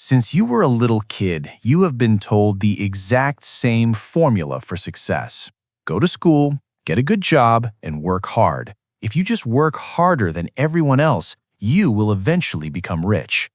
Since you were a little kid, you have been told the exact same formula for success. Go to school, get a good job, and work hard. If you just work harder than everyone else, you will eventually become rich.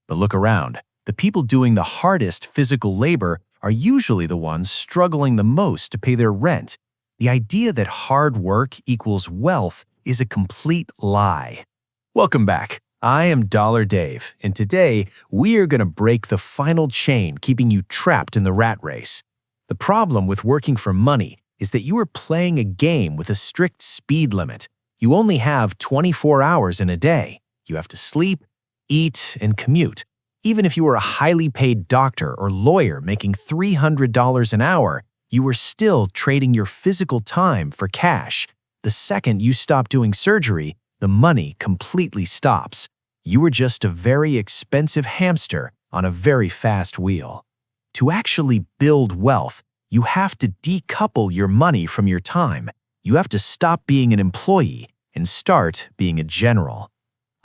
But look around. The people doing the hardest physical labor are usually the ones struggling the most to pay their rent. The idea that hard work equals wealth is a complete lie. Welcome back. I am Dollar Dave, and today we are going to break the final chain keeping you trapped in the rat race. The problem with working for money is that you are playing a game with a strict speed limit. You only have 24 hours in a day. You have to sleep, eat, and commute. Even if you are a highly paid doctor or lawyer making $300 an hour, you are still trading your physical time for cash. The second you stop doing surgery, the money completely stops. You are just a very expensive hamster on a very fast wheel. To actually build wealth, you have to decouple your money from your time. You have to stop being an employee and start being a general.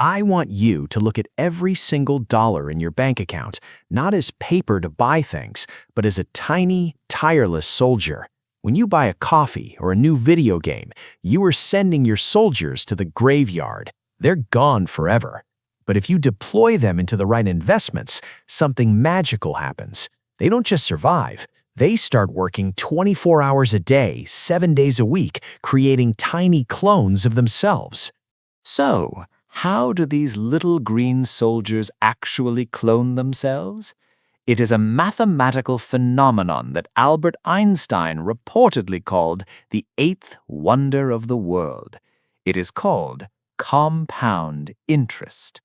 I want you to look at every single dollar in your bank account, not as paper to buy things, but as a tiny, tireless soldier. When you buy a coffee or a new video game, you are sending your soldiers to the graveyard. They're gone forever. But if you deploy them into the right investments, something magical happens. They don't just survive. They start working 24 hours a day, 7 days a week, creating tiny clones of themselves. So, how do these little green soldiers actually clone themselves? It is a mathematical phenomenon that Albert Einstein reportedly called the eighth wonder of the world. It is called compound interest.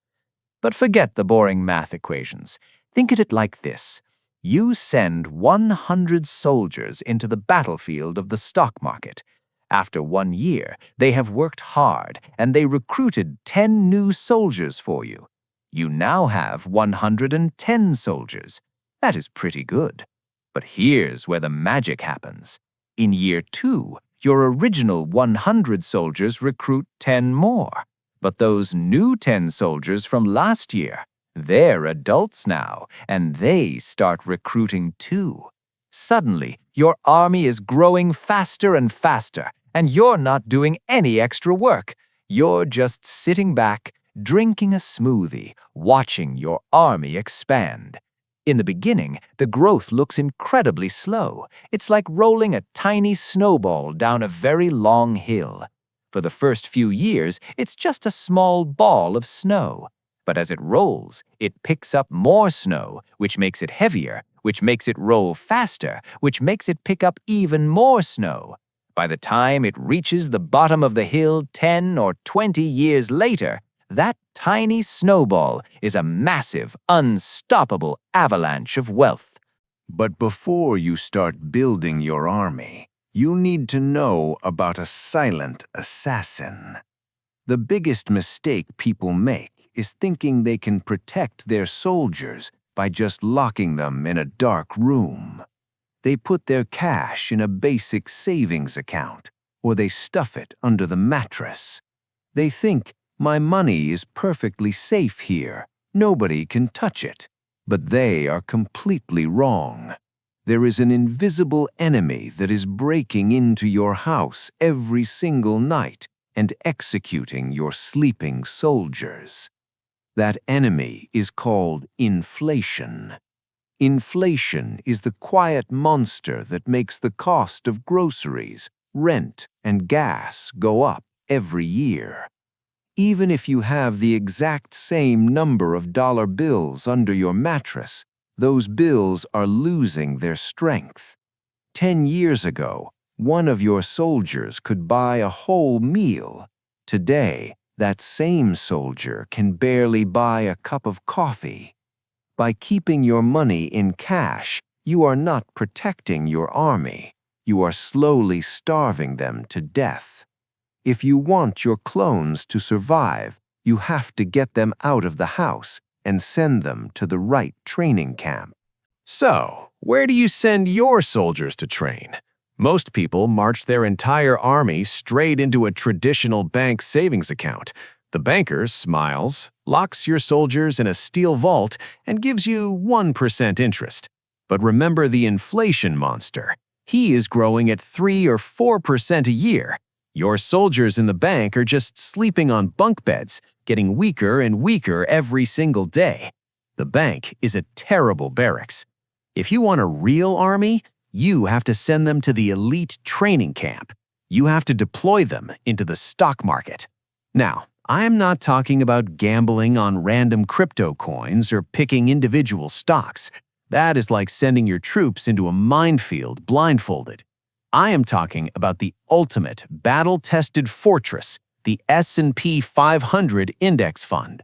But forget the boring math equations. Think of it like this. You send 100 soldiers into the battlefield of the stock market. After 1 year, they have worked hard and they recruited 10 new soldiers for you. You now have 110 soldiers. That is pretty good. But here's where the magic happens. In year 2, your original 100 soldiers recruit 10 more. But those new 10 soldiers from last year, they're adults now, and they start recruiting too. Suddenly, your army is growing faster and faster, and you're not doing any extra work. You're just sitting back, drinking a smoothie, watching your army expand. In the beginning, the growth looks incredibly slow. It's like rolling a tiny snowball down a very long hill. For the first few years, it's just a small ball of snow. But as it rolls, it picks up more snow, which makes it heavier, which makes it roll faster, which makes it pick up even more snow. By the time it reaches the bottom of the hill 10 or 20 years later, that tiny snowball is a massive, unstoppable avalanche of wealth. But before you start building your army, you need to know about a silent assassin. The biggest mistake people make is thinking they can protect their soldiers by just locking them in a dark room. They put their cash in a basic savings account, or they stuff it under the mattress. They think, my money is perfectly safe here. Nobody can touch it. But they are completely wrong. There is an invisible enemy that is breaking into your house every single night and executing your sleeping soldiers. That enemy is called inflation. Inflation is the quiet monster that makes the cost of groceries, rent, and gas go up every year. Even if you have the exact same number of dollar bills under your mattress, those bills are losing their strength. 10 years ago, one of your soldiers could buy a whole meal. Today, that same soldier can barely buy a cup of coffee. By keeping your money in cash, you are not protecting your army. You are slowly starving them to death. If you want your clones to survive, you have to get them out of the house and send them to the right training camp. So, where do you send your soldiers to train? Most people march their entire army straight into a traditional bank savings account. The banker smiles, locks your soldiers in a steel vault, and gives you 1% interest. But remember the inflation monster. He is growing at 3 or 4% a year. Your soldiers in the bank are just sleeping on bunk beds, getting weaker and weaker every single day. The bank is a terrible barracks. If you want a real army, you have to send them to the elite training camp. You have to deploy them into the stock market. Now, I'm not talking about gambling on random crypto coins or picking individual stocks. That is like sending your troops into a minefield blindfolded. I am talking about the ultimate battle-tested fortress, the S&P 500 index fund.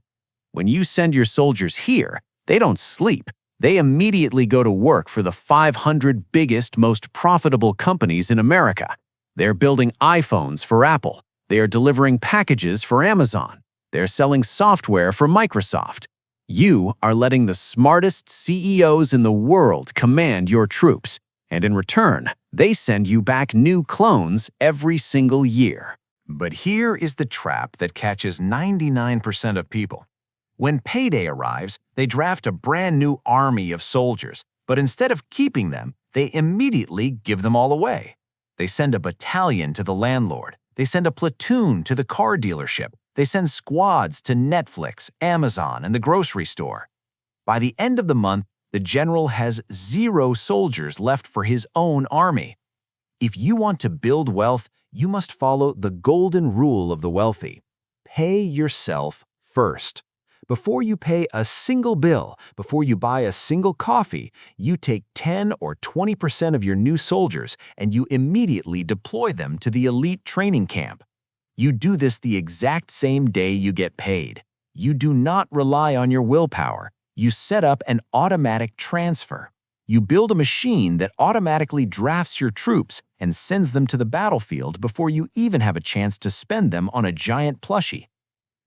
When you send your soldiers here, they don't sleep. They immediately go to work for the 500 biggest, most profitable companies in America. They're building iPhones for Apple. They are delivering packages for Amazon. They're selling software for Microsoft. You are letting the smartest CEOs in the world command your troops, and in return, they send you back new clones every single year. But here is the trap that catches 99% of people. When payday arrives, they draft a brand new army of soldiers, but instead of keeping them, they immediately give them all away. They send a battalion to the landlord. They send a platoon to the car dealership. They send squads to Netflix, Amazon, and the grocery store. By the end of the month, the general has 0 soldiers left for his own army. If you want to build wealth, you must follow the golden rule of the wealthy. Pay yourself first. Before you pay a single bill, before you buy a single coffee, you take 10 or 20% of your new soldiers and you immediately deploy them to the elite training camp. You do this the exact same day you get paid. You do not rely on your willpower. You set up an automatic transfer. You build a machine that automatically drafts your troops and sends them to the battlefield before you even have a chance to spend them on a giant plushie.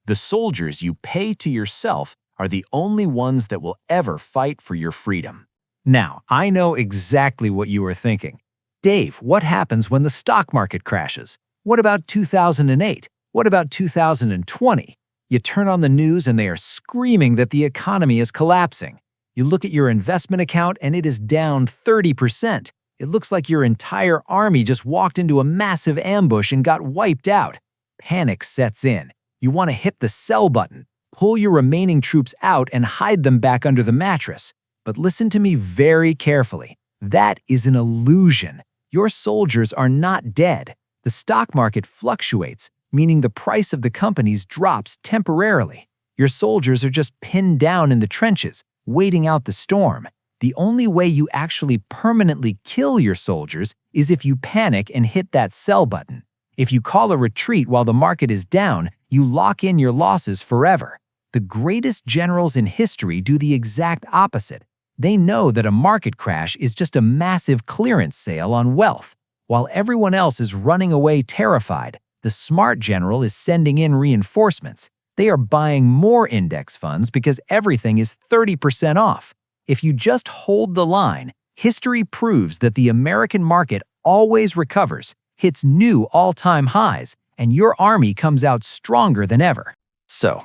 The soldiers you pay to yourself are the only ones that will ever fight for your freedom. Now, I know exactly what you are thinking. Dave, what happens when the stock market crashes? What about 2008? What about 2020? You turn on the news and they are screaming that the economy is collapsing. You look at your investment account and it is down 30%. It looks like your entire army just walked into a massive ambush and got wiped out. Panic sets in. You want to hit the sell button, pull your remaining troops out and hide them back under the mattress. But listen to me very carefully. That is an illusion. Your soldiers are not dead. The stock market fluctuates, meaning the price of the companies drops temporarily. Your soldiers are just pinned down in the trenches, waiting out the storm. The only way you actually permanently kill your soldiers is if you panic and hit that sell button. If you call a retreat while the market is down, you lock in your losses forever. The greatest generals in history do the exact opposite. They know that a market crash is just a massive clearance sale on wealth. While everyone else is running away terrified, the smart general is sending in reinforcements. They are buying more index funds because everything is 30% off. If you just hold the line, history proves that the American market always recovers, hits new all-time highs, and your army comes out stronger than ever. So,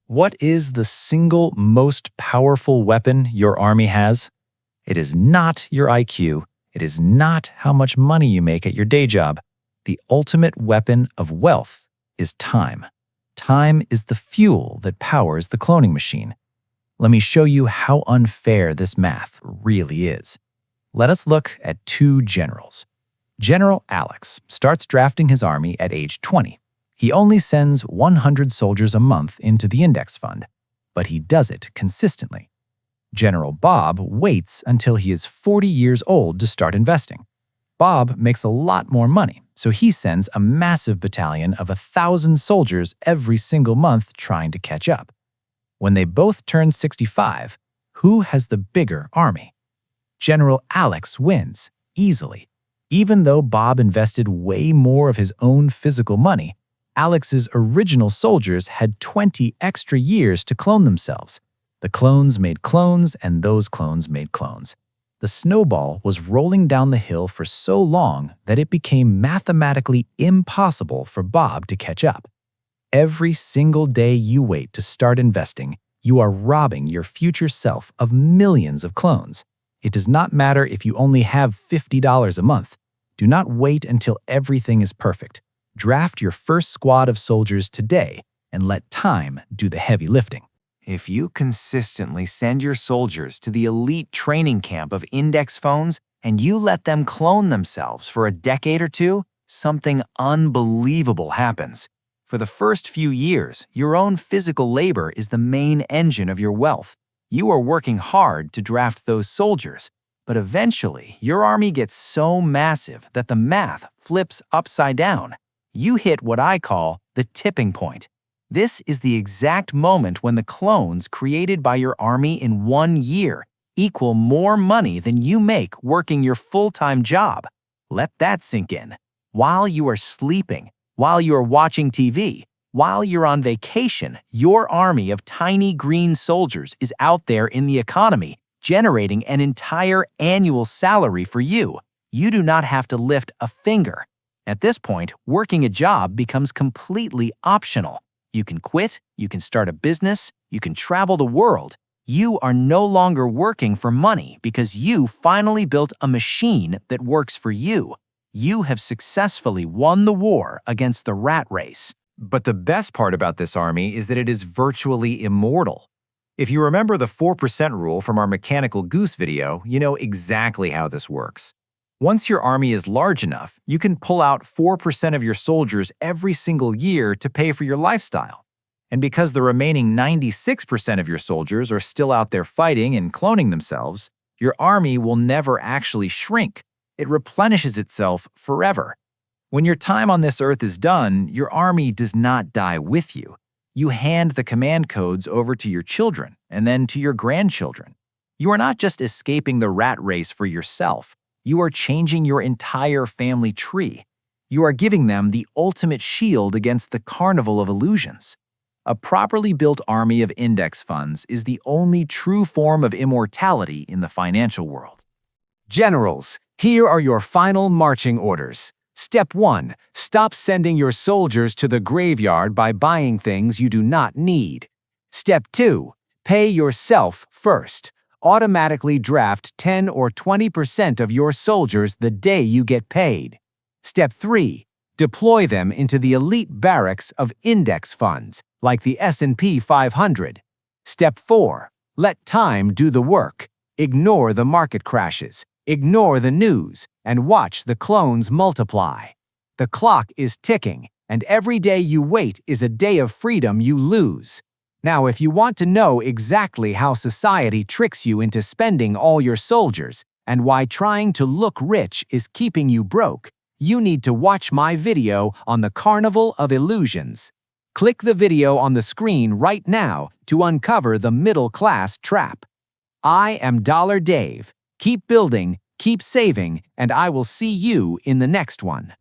what is the single most powerful weapon your army has? It is not your IQ. It is not how much money you make at your day job. The ultimate weapon of wealth is time. Time is the fuel that powers the cloning machine. Let me show you how unfair this math really is. Let us look at 2 generals. General Alex starts drafting his army at age 20. He only sends 100 soldiers a month into the index fund, but he does it consistently. General Bob waits until he is 40 years old to start investing. Bob makes a lot more money, so he sends a massive battalion of 1,000 soldiers every single month trying to catch up. When they both turn 65, who has the bigger army? General Alex wins, easily. Even though Bob invested way more of his own physical money, Alex's original soldiers had 20 extra years to clone themselves. The clones made clones, and those clones made clones. The snowball was rolling down the hill for so long that it became mathematically impossible for Bob to catch up. Every single day you wait to start investing, you are robbing your future self of millions of clones. It does not matter if you only have $50 a month. Do not wait until everything is perfect. Draft your first squad of soldiers today and let time do the heavy lifting. If you consistently send your soldiers to the elite training camp of index phones and you let them clone themselves for a decade or two, something unbelievable happens. For the first few years, your own physical labor is the main engine of your wealth. You are working hard to draft those soldiers, but eventually your army gets so massive that the math flips upside down. You hit what I call the tipping point. This is the exact moment when the clones created by your army in 1 year equal more money than you make working your full-time job. Let that sink in. While you are sleeping, while you are watching TV, while you're on vacation, your army of tiny green soldiers is out there in the economy, generating an entire annual salary for you. You do not have to lift a finger. At this point, working a job becomes completely optional. You can quit, you can start a business, you can travel the world. You are no longer working for money because you finally built a machine that works for you. You have successfully won the war against the rat race. But the best part about this army is that it is virtually immortal. If you remember the 4% rule from our Mechanical Goose video, you know exactly how this works. Once your army is large enough, you can pull out 4% of your soldiers every single year to pay for your lifestyle. And because the remaining 96% of your soldiers are still out there fighting and cloning themselves, your army will never actually shrink. It replenishes itself forever. When your time on this earth is done, your army does not die with you. You hand the command codes over to your children and then to your grandchildren. You are not just escaping the rat race for yourself. You are changing your entire family tree. You are giving them the ultimate shield against the carnival of illusions. A properly built army of index funds is the only true form of immortality in the financial world. Generals, here are your final marching orders. Step 1. Stop sending your soldiers to the graveyard by buying things you do not need. Step 2. Pay yourself first. Automatically draft 10 or 20% of your soldiers the day you get paid. Step 3. Deploy them into the elite barracks of index funds, like the S&P 500. Step 4. Let time do the work. Ignore the market crashes. Ignore the news and watch the clones multiply. The clock is ticking, and every day you wait is a day of freedom you lose. Now, if you want to know exactly how society tricks you into spending all your soldiers and why trying to look rich is keeping you broke, you need to watch my video on the Carnival of Illusions. Click the video on the screen right now to uncover the middle-class trap. I am Dollar Dave. Keep building, keep saving, and I will see you in the next one.